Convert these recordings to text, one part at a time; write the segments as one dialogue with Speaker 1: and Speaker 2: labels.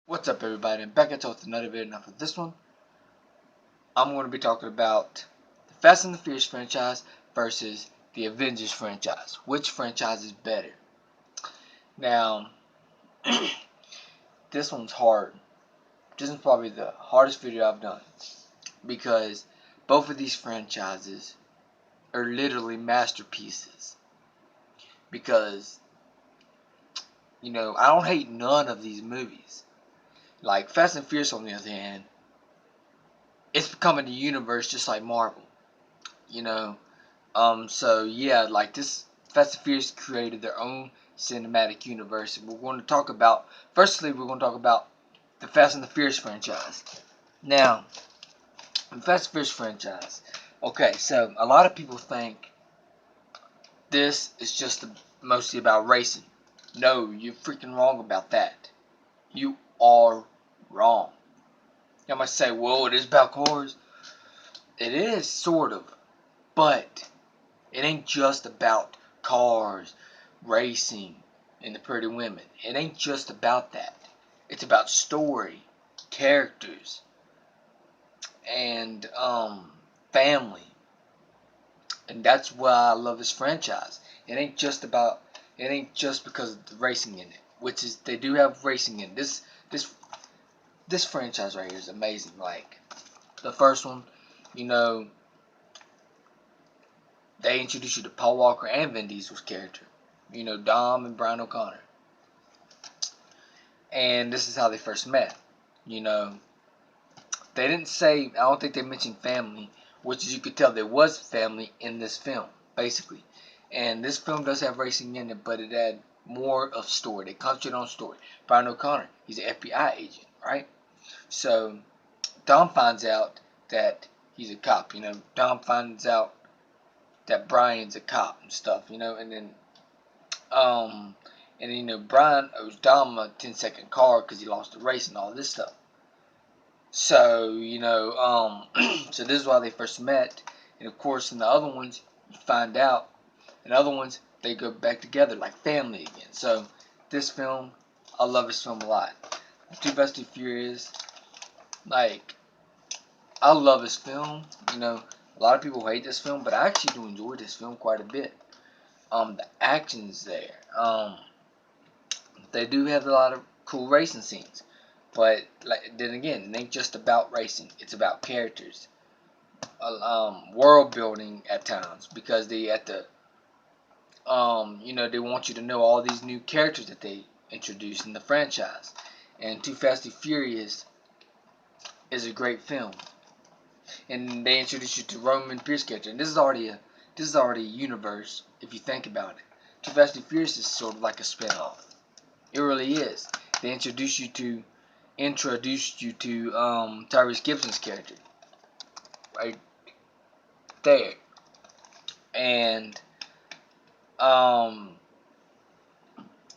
Speaker 1: What's up, everybody? I'm back at you with another video. Now for this one, I'm going to be talking about the Fast and the Furious franchise versus the Avengers franchise. Which franchise is better? Now, this one's hard. This is probably the hardest video I've done because both of these franchises are literally masterpieces. Because, I don't hate none of these movies. Like Fast and Furious, on the other hand, it's becoming a universe just like Marvel. You know, so yeah, like this Fast and Furious created their own cinematic universe. And we're going to talk about, firstly, we're going to talk about the Fast and the Furious franchise. Now, the Fast and Furious franchise. Okay, so a lot of people think this is just mostly about racing. No, you're freaking wrong about that. You are wrong. You might say, well, it is about cars. It is, sort of. But it ain't just about cars, racing, and the pretty women. It ain't just about that. It's about story, characters, and family. And that's why I love this franchise. It ain't just because of the racing in it. Which is, they do have racing in it. This franchise right here is amazing. Like the first one, they introduce you to Paul Walker and Vin Diesel's character. Dom and Brian O'Connor. And this is how they first met. They didn't say, I don't think they mentioned family, which as you could tell there was family in this film, basically. And this film does have racing in it, but it had more of story. They concentrated on story. Brian O'Connor, he's an FBI agent, right? So Dom finds out that he's a cop. Dom finds out that Brian's a cop and stuff, and then Brian owes Dom a 10-second car because he lost the race and all this stuff. So, so this is why they first met. And of course, in the other ones, you find out, in other ones, they go back together like family again. So, this film, I love this film a lot. Too Fast, Too Furious, like, I love this film. A lot of people hate this film, but I actually do enjoy this film quite a bit. The action's there. They do have a lot of cool racing scenes, but then again, it ain't just about racing. It's about characters, world building at times, because they they want you to know all these new characters that they introduced in the franchise. And Too Fast, Too Furious is a great film, and they introduce you to Roman Pierce character, and this is already a universe if you think about it. Too Fast, Too Furious is sort of like a spin-off. It really is. They introduced you to Tyrese Gibson's character right there, and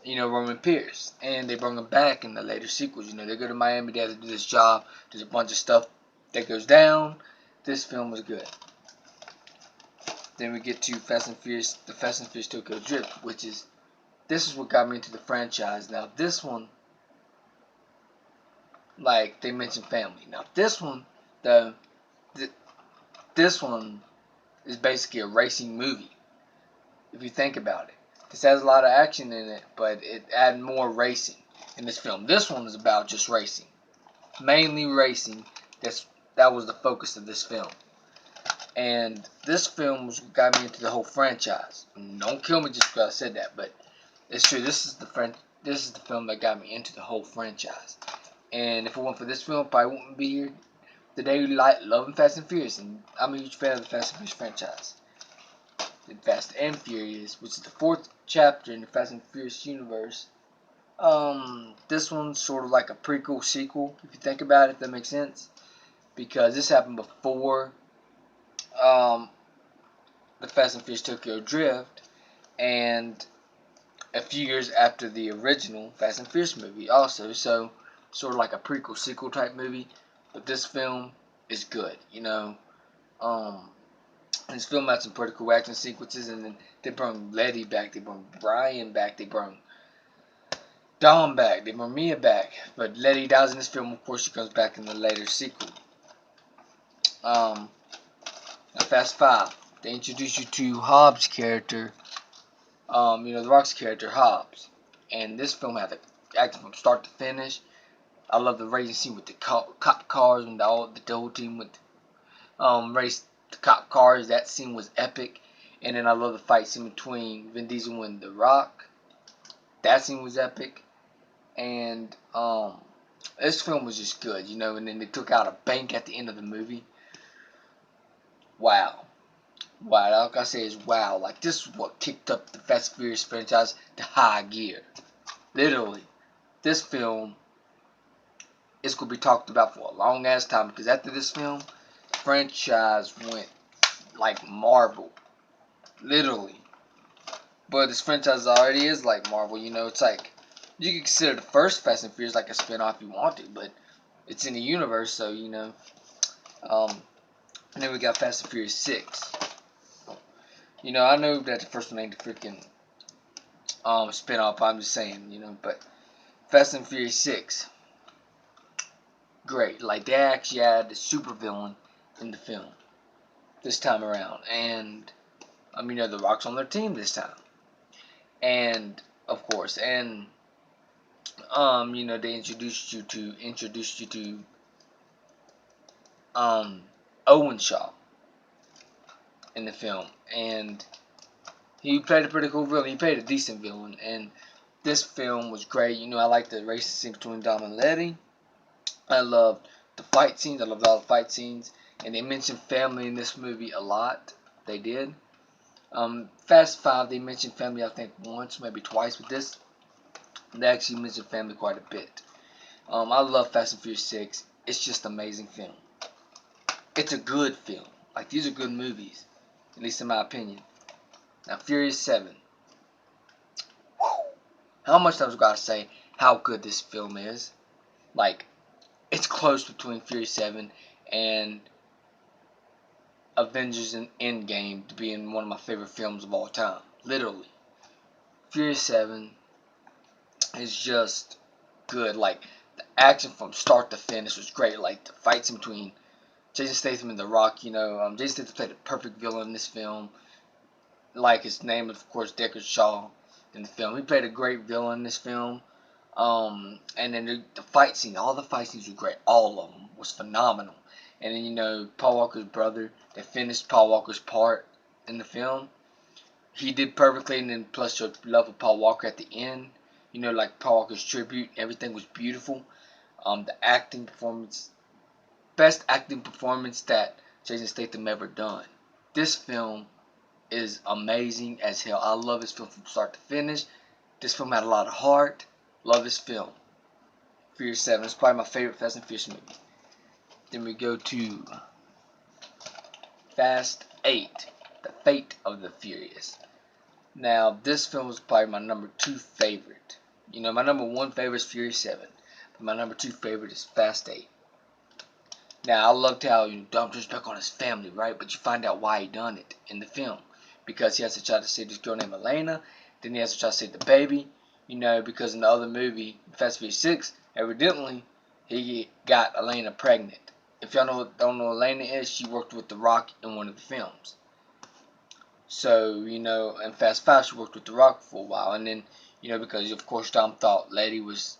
Speaker 1: Roman Pierce, and they bring him back in the later sequels. They go to Miami, they have to do this job. There's a bunch of stuff that goes down. This film was good. Then we get to the Fast and Furious Tokyo Drift, this is what got me into the franchise. Now this one, like they mentioned family. Now this one, this one is basically a racing movie. If you think about it, this has a lot of action in it, but it added more racing in this film. This one is about just racing, mainly racing. That was the focus of this film. And this film got me into the whole franchise. Don't kill me just because I said that, but it's true. This is the film that got me into the whole franchise. And if it weren't for this film, I probably wouldn't be here today loving Fast and Furious. And I'm a huge fan of the Fast and Furious franchise. The Fast and Furious, which is the 4th chapter in the Fast and Furious universe. This one's sort of like a prequel sequel, if you think about it, if that makes sense. Because this happened before the Fast and Furious Tokyo Drift, and a few years after the original Fast and Furious movie also. So sort of like a prequel sequel type movie. But this film is good. This film had some pretty cool action sequences, and then they brought Letty back, they brought Brian back, they brought Dawn back. They bring Mia back. But Letty dies in this film. Of course, she comes back in the later sequel. Now Fast 5. They introduce you to Hobbs' character. The Rock's character, Hobbs. And this film had the acting from start to finish. I love the racing scene with the cop cars and the whole team with race the cop cars. That scene was epic. And then I love the fight scene between Vin Diesel and The Rock. That scene was epic. And this film was just good, and then they took out a bank at the end of the movie. Wow. Wow, all I gotta say is wow. Like, this is what kicked up the Fast and Furious franchise to high gear. Literally. This film is gonna be talked about for a long ass time, because after this film, the franchise went like Marvel. Literally. But this franchise already is like Marvel, it's like, you can consider the first Fast and Furious like a spin-off if you want to, but it's in the universe, so, and then we got Fast and Furious 6. I know that the first one ain't the freaking spin-off, I'm just saying, but Fast and Furious 6, great. Like, they actually had the super villain in the film this time around, and The Rock's on their team this time, and of course, and they introduced you to Owen Shaw in the film, and he played a pretty cool villain. He played a decent villain, and this film was great. I liked the racing scene between Dom and Letty. I loved the fight scenes. I loved all the fight scenes, and they mentioned family in this movie a lot. They did. Fast 5, they mentioned family I think once, maybe twice with this. They actually mentioned family quite a bit. I love Fast and Furious 6. It's just an amazing film. It's a good film. Like, these are good movies, at least in my opinion. Now, Furious 7. Whew. How much times I gotta say how good this film is? Like, it's close between Furious 7 and Avengers and Endgame to being one of my favorite films of all time. Literally. Furious 7 is just good. Like, the action from start to finish was great. Like, the fights in between Jason Statham and The Rock, Jason Statham played a perfect villain in this film. Like, his name is, of course, Deckard Shaw in the film. He played a great villain in this film. And then the fight scene, all the fight scenes were great. All of them was phenomenal. And then, Paul Walker's brother, they finished Paul Walker's part in the film. He did perfectly, and then plus your love of Paul Walker at the end. Like Paul Walker's tribute, everything was beautiful. The acting performance, best acting performance that Jason Statham ever done. This film is amazing as hell. I love this film from start to finish. This film had a lot of heart. Love this film. Furious 7 is probably my favorite Fast and Furious movie. Then we go to Fast 8, The Fate of the Furious. Now, this film is probably my number 2 favorite. My number 1 favorite is Furious 7. But my number 2 favorite is Fast 8. Now, I loved how Dom turns back on his family, right? But you find out why he done it in the film. Because he has to try to save this girl named Elena. Then he has to try to save the baby. Because in the other movie, Fast and Furious 6, evidently, he got Elena pregnant. If y'all don't know who Elena is, she worked with The Rock in one of the films. So, in Fast 5, she worked with The Rock for a while. And then, because, of course, Dom thought Letty was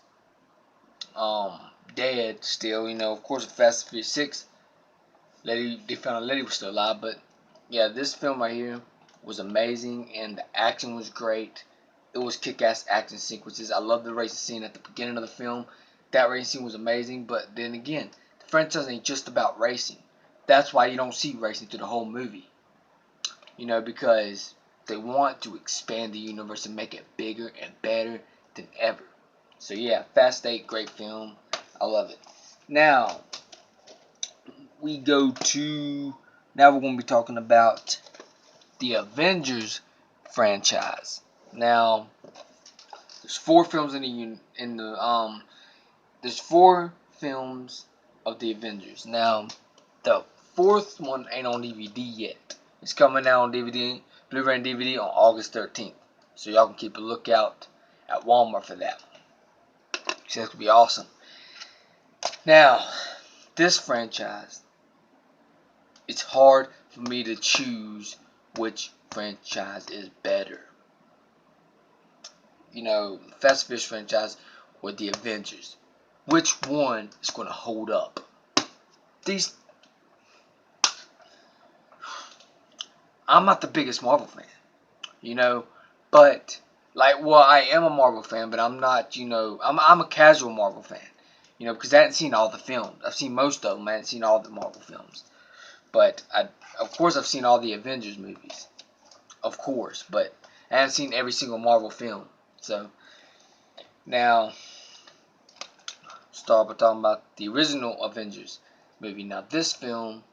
Speaker 1: dead still. Of course, in Fast and Furious 6, they found out Letty was still alive. But, yeah, this film right here was amazing, and the action was great. It was kick-ass action sequences. I love the racing scene at the beginning of the film. That racing scene was amazing, but then again, the franchise ain't just about racing. That's why you don't see racing through the whole movie. Because they want to expand the universe and make it bigger and better than ever. So yeah, Fast 8, great film. I love it. Now, we're going to be talking about the Avengers franchise. Now, there's 4 films there's 4 films of the Avengers. Now, the 4th one ain't on DVD yet. It's coming out on DVD, Blu-ray and DVD on August 13th. So y'all can keep a lookout at Walmart for that. So that's gonna be awesome. Now, this franchise, it's hard for me to choose which franchise is better. You know, Fast and Furious franchise or the Avengers. Which one is going to hold up? These, I'm not the biggest Marvel fan, you know, but like, well, I am a Marvel fan, but I'm not, you know, I'm a casual Marvel fan, you know, because I haven't seen all the films. I've seen most of them. I haven't seen all the Marvel films, but of course, I've seen all the Avengers movies, of course, but I haven't seen every single Marvel film. So now, start by talking about the original Avengers movie. Now, this film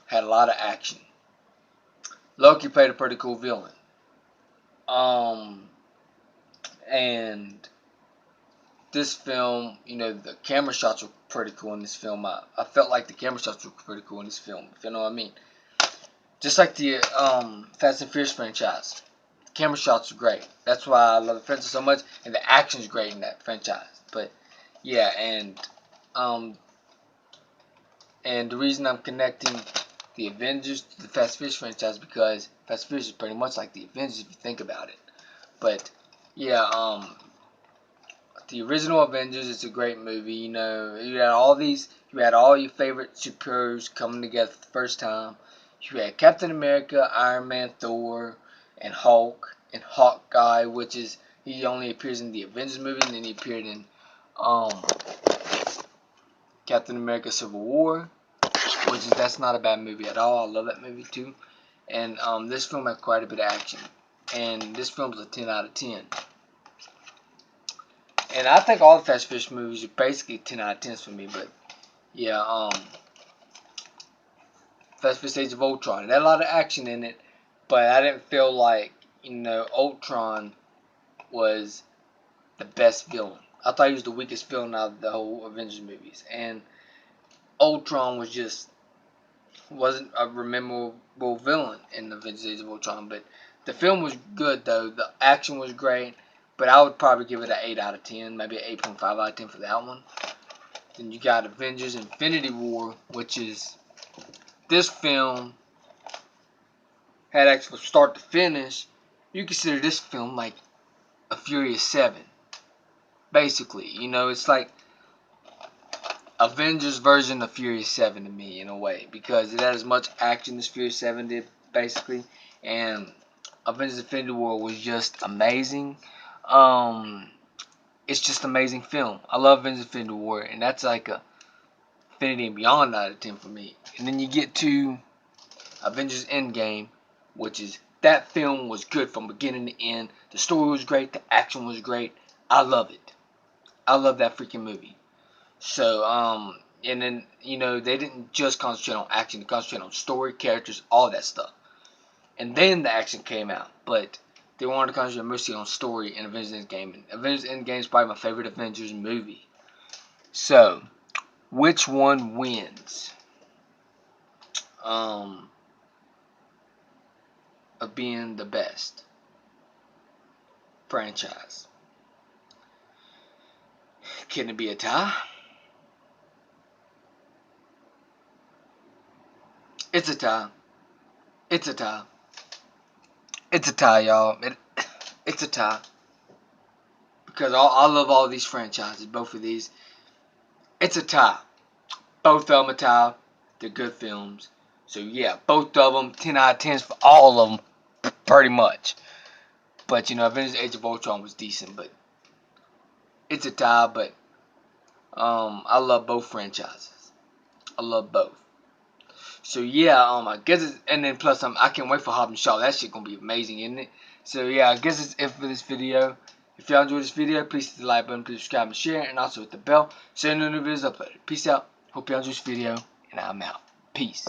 Speaker 1: had a lot of action. Loki played a pretty cool villain. And this film, you know, the camera shots were pretty cool in this film. I felt like the camera shots were pretty cool in this film, if you know what I mean. Just like the Fast and Furious franchise. The camera shots are great. That's why I love the franchise so much, and the action's great in that franchise. But yeah, and the reason I'm connecting the Avengers to the Fast and Furious franchise because Fast and Furious is pretty much like the Avengers if you think about it. But yeah, the original Avengers is a great movie. You know, you had all your favorite superheroes coming together for the first time. You had Captain America, Iron Man, Thor, and Hulk, and Hawkeye, which is he only appears in the Avengers movie, and then he appeared in Captain America: Civil War, which is that's not a bad movie at all. I love that movie too. And this film had quite a bit of action, and this film's a 10 out of 10. And I think all the Fast and Furious movies are basically 10 out of 10s for me, but yeah, Fast and Furious Age of Ultron, it had a lot of action in it, but I didn't feel like, you know, Ultron was the best villain. I thought he was the weakest villain out of the whole Avengers movies, and Ultron wasn't a memorable villain in the Avengers Age of Ultron, but the film was good though. The action was great. But I would probably give it an 8 out of 10, maybe an 8.5 out of 10 for that one. Then you got Avengers Infinity War, which is, this film had actually from start to finish, you consider this film like a Furious 7. Basically, you know, it's like Avengers version of Furious 7 to me in a way. Because it had as much action as Furious 7 did, basically. And Avengers Infinity War was just amazing. It's just an amazing film. I love Avengers Infinity War, and that's like a Infinity and Beyond out of 10 for me. And then you get to Avengers Endgame, which is, that film was good from beginning to end. The story was great, the action was great. I love it. I love that freaking movie. So, and then, you know, they didn't just concentrate on action, they concentrated on story, characters, all that stuff. And then the action came out, but they wanted to concentrate mostly on story in Avengers Endgame. And Avengers Endgame is probably my favorite Avengers movie. So, which one wins? Of being the best franchise? Can it be a tie? It's a tie. It's a tie. It's a tie, y'all. It's a tie. Because I love all these franchises, both of these. It's a tie. Both of them a tie. They're good films. So yeah, both of them, 10 out of 10s for all of them, pretty much. But you know, Avengers Age of Ultron was decent, but it's a tie, but I love both franchises. I love both. So yeah, I guess it's, and then plus I can't wait for Hobbs & Shaw. That shit gonna be amazing, isn't it? So yeah, I guess it's it for this video. If y'all enjoyed this video, please hit the like button, please subscribe and share, and also hit the bell so you know new videos uploaded. Peace out. Hope y'all enjoyed this video, and I'm out. Peace.